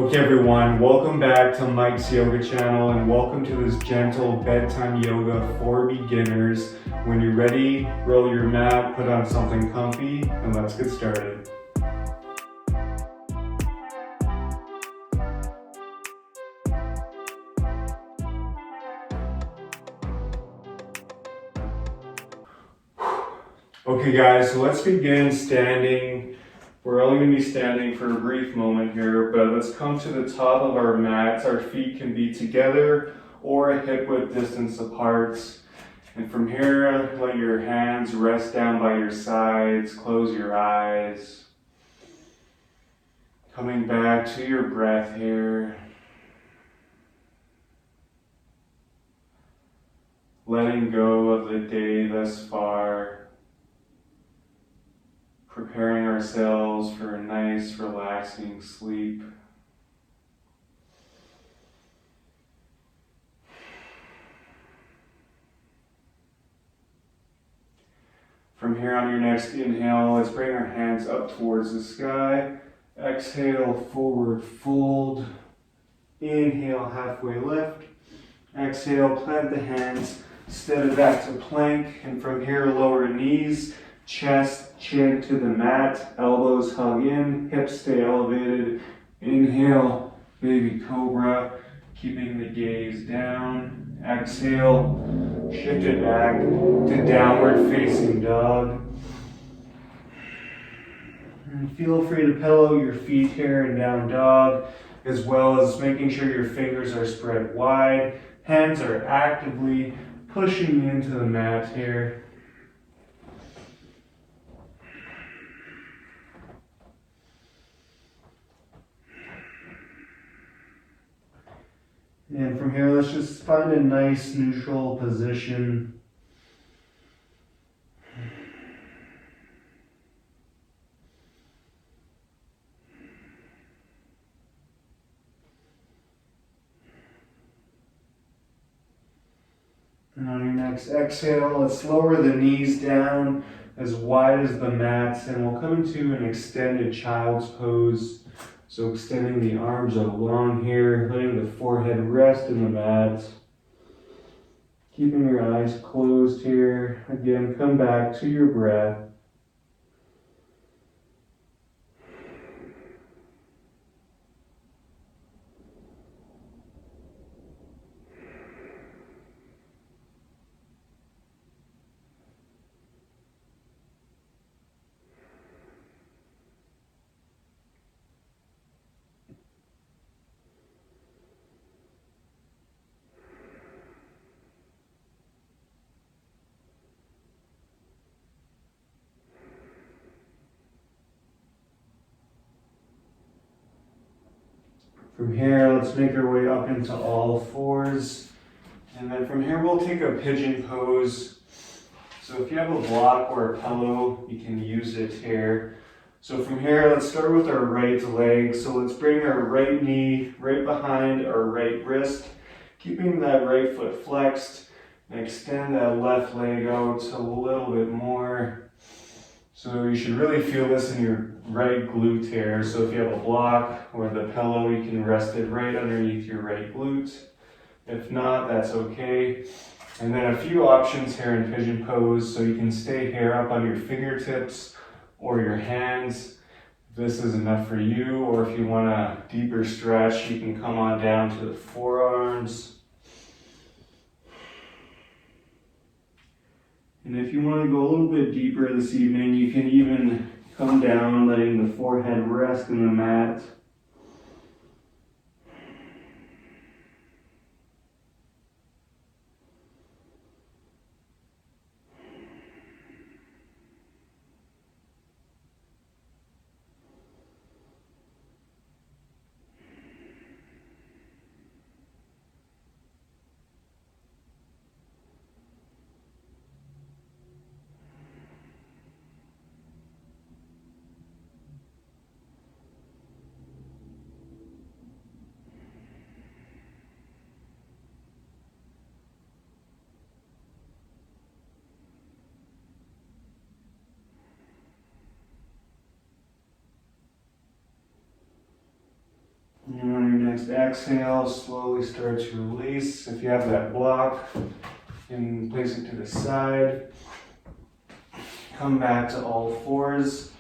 Okay everyone, welcome back to Mike's Yoga channel and welcome to this gentle bedtime yoga for beginners. When you're ready, roll your mat, put on something comfy, and let's get started. Okay guys, so let's begin standing. We're only going to be standing for a brief moment here, but let's come to the top of our mats. Our feet can be together or a hip width distance apart. And from here, let your hands rest down by your sides, close your eyes. Coming back to your breath here. Letting go of the day thus far. Preparing ourselves for a nice, relaxing sleep. From here on your next inhale, let's bring our hands up towards the sky. Exhale, forward fold. Inhale, halfway lift. Exhale, plant the hands, step it back to plank. And from here, lower knees, chest, chin to the mat, elbows hug in, hips stay elevated. Inhale, baby cobra, keeping the gaze down. Exhale, shift it back to downward facing dog. And feel free to pillow your feet here in down dog, as well as making sure your fingers are spread wide. Hands are actively pushing into the mat here. And from here, let's just find a nice neutral position. And on your next exhale, let's lower the knees down as wide as the mat, and we'll come into an extended child's pose. So extending the arms along here, letting the forehead rest in the mat. Keeping your eyes closed here. Again, come back to your breath. From here, let's make our way up into all fours. And then from here, we'll take a pigeon pose. So if you have a block or a pillow, you can use it here. So from here, let's start with our right leg. So let's bring our right knee right behind our right wrist, keeping that right foot flexed, and extend that left leg out a little bit more. So you should really feel this in your right glute here. So if you have a block or the pillow, you can rest it right underneath your right glute. If not, that's okay. And then a few options here in pigeon pose. So you can stay here up on your fingertips or your hands. If this is enough for you, or if you want a deeper stretch, you can come on down to the forearms. And if you want to go a little bit deeper this evening, you can even come down, letting the forehead rest in the mat. next exhale, slowly start to release. If you have that block, you can place it to the side. Come back to all fours.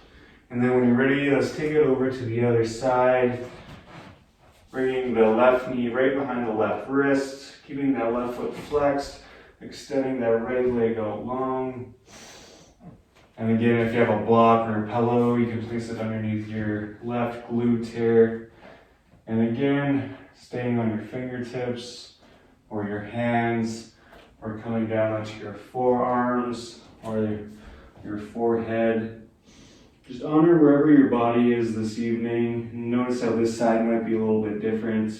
And then when you're ready, let's take it over to the other side. Bringing the left knee right behind the left wrist, keeping that left foot flexed, extending that right leg out long. And again, if you have a block or a pillow, you can place it underneath your left glute here. And again, staying on your fingertips or your hands, or coming down onto your forearms or your forehead. Just honor wherever your body is this evening. Notice how this side might be a little bit different.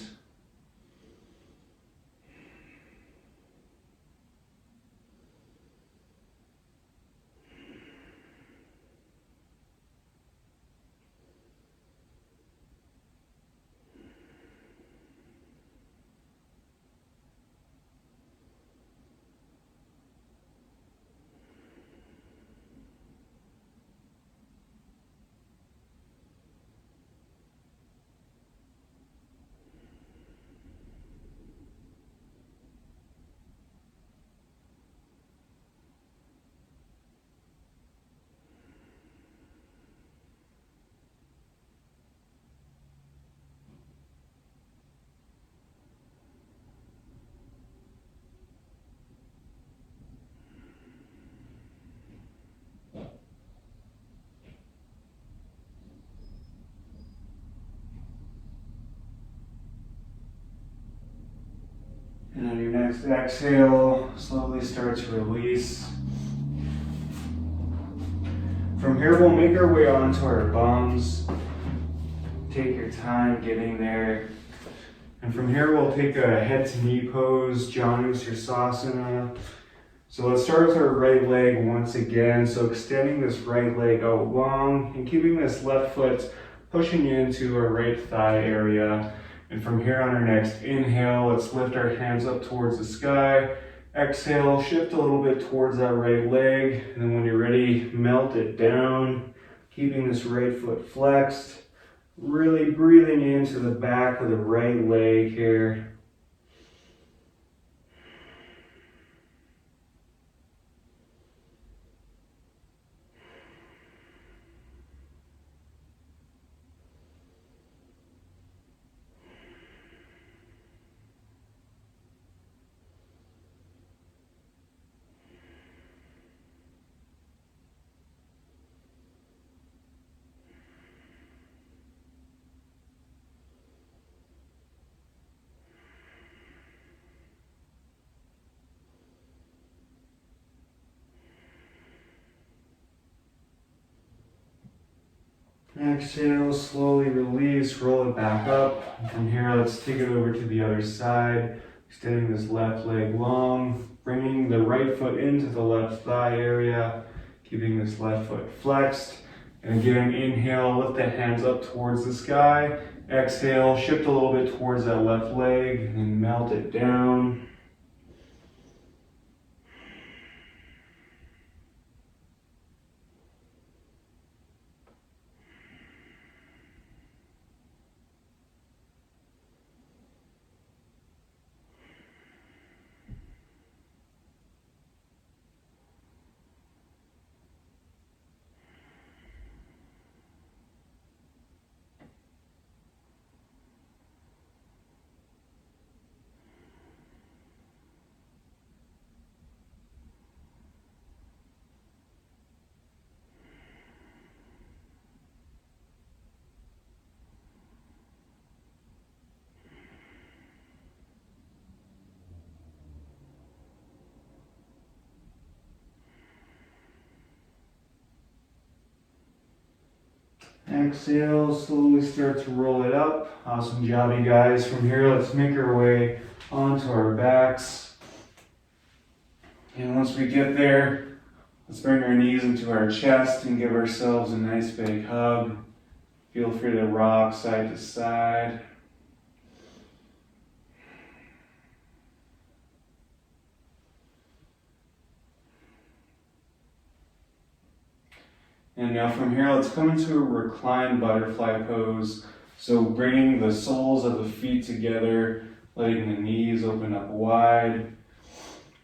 And on your next exhale, slowly start to release. From here, we'll make our way onto our bums. Take your time getting there. And from here, we'll take a head to knee pose, Janu Sirsasana. So let's start with our right leg once again. So extending this right leg out long and keeping this left foot pushing into our right thigh area. And from here on our next inhale, let's lift our hands up towards the sky. Exhale, shift a little bit towards that right leg. And then when you're ready, melt it down, keeping this right foot flexed. Really breathing into the back of the right leg here. Exhale, slowly release, roll it back up. And from here, let's take it over to the other side, extending this left leg long, bringing the right foot into the left thigh area, keeping this left foot flexed. And again, inhale, lift the hands up towards the sky. Exhale, shift a little bit towards that left leg, and then melt it down. Exhale, slowly start to roll it up. Awesome job, you guys. From here, let's make our way onto our backs. And once we get there, let's bring our knees into our chest and give ourselves a nice big hug. Feel free to rock side to side. And now from here, let's come into a reclined butterfly pose. So bringing the soles of the feet together, letting the knees open up wide.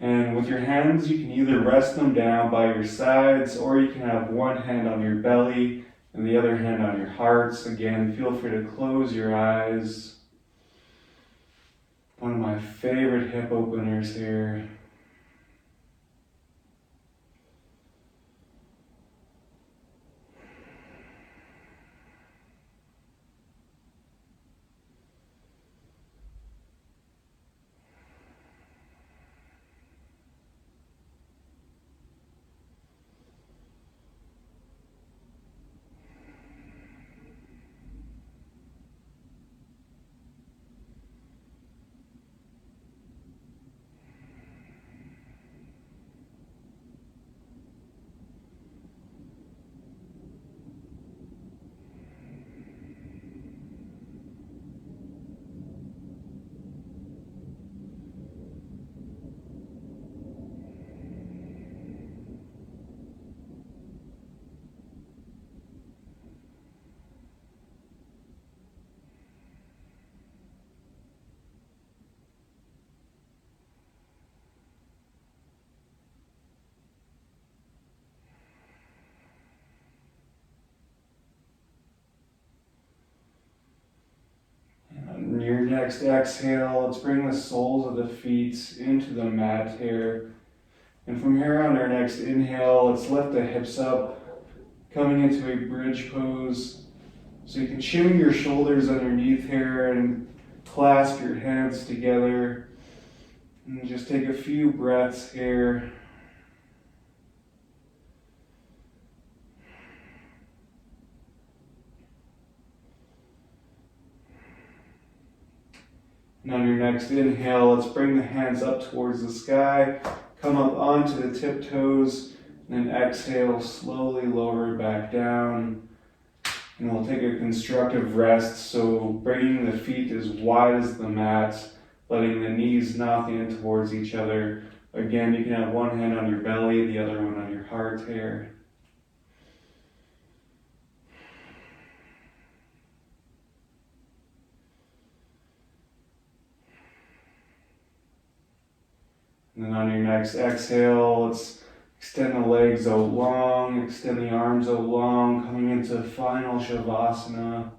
And with your hands, you can either rest them down by your sides, or you can have one hand on your belly and the other hand on your hearts. Again, feel free to close your eyes. One of my favorite hip openers here. On your next exhale, let's bring the soles of the feet into the mat here. And from here on our next inhale, let's lift the hips up, coming into a bridge pose. So you can shimmy your shoulders underneath here and clasp your hands together. And just take a few breaths here. And on your next inhale, let's bring the hands up towards the sky, come up onto the tiptoes, and then exhale, slowly lower it back down. And we'll take a constructive rest, so bringing the feet as wide as the mat, letting the knees knock in towards each other. Again, you can have one hand on your belly, the other one on your heart here. And then on your next exhale, let's extend the legs out long, extend the arms out long, coming into final Shavasana.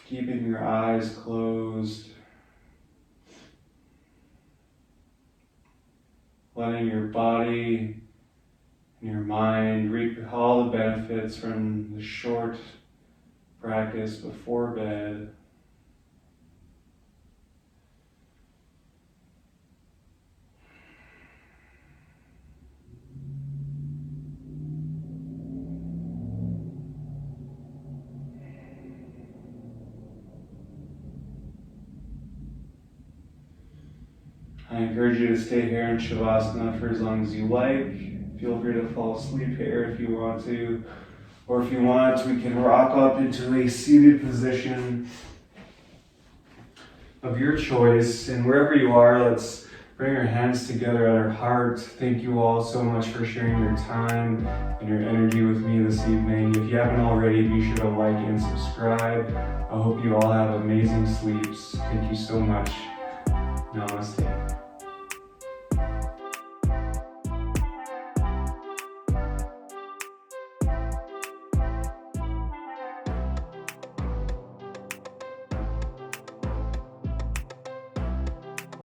Keeping your eyes closed. Letting your body and your mind reap all the benefits from the short practice before bed. I encourage you to stay here in Shavasana for as long as you like. Feel free to fall asleep here if you want to. Or if you want, we can rock up into a seated position of your choice. And wherever you are, let's bring our hands together at our heart. Thank you all so much for sharing your time and your energy with me this evening. If you haven't already, be sure to like and subscribe. I hope you all have amazing sleeps. Thank you so much. Namaste.